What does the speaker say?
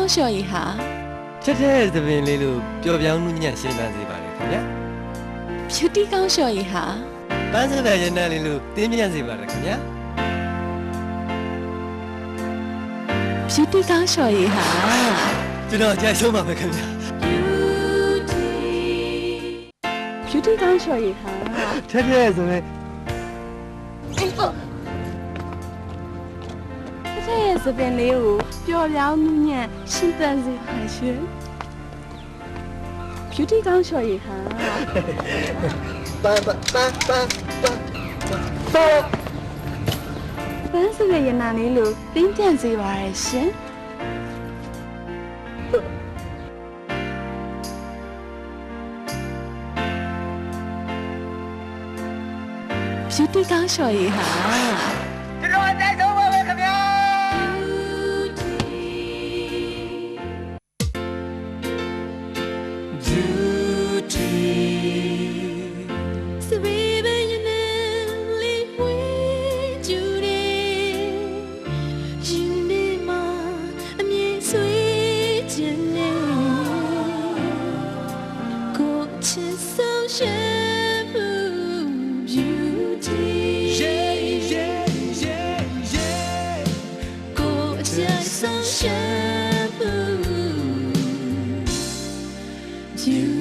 ကောင်းလျှော်ရည်ဟာ ထက်ထက်သပင်လေးလို့ပျော်ပြောင်းမှုညံ့ရှင်းပန်းစေပါလေခင်ဗျာ beauty ကောင်းလျှော်ရည်ဟာ ပန်းစတဲ့ရနံလေးလို့တင်းမြတ်စေပါလေခင်ဗျာ beauty ကောင်းလျှော်ရည်ဟာ ကျွန်တော်ကြိုက်ဆုံးပါပဲခင်ဗျာ beauty ကောင်းလျှော်ရည်ဟာ ထက်ထက်ဆိုရင် တဲ့ရဲ့သပင်လေးကိုပျော်ပြောင်းမှုညံ့ရှင်းပန်းစေပါရှင် beauty ကောင်းလျှော်ရည်ဟာ ပန်း ပန်းစတဲ့ရနာလေးလို့တင်းပြန်စေပါရဲ့ရှင် beauty ကောင်းလျှော်ရည်ဟာ ကျွန်တော်ကြိုက်ဆုံးပါပဲခင်ဗျာ You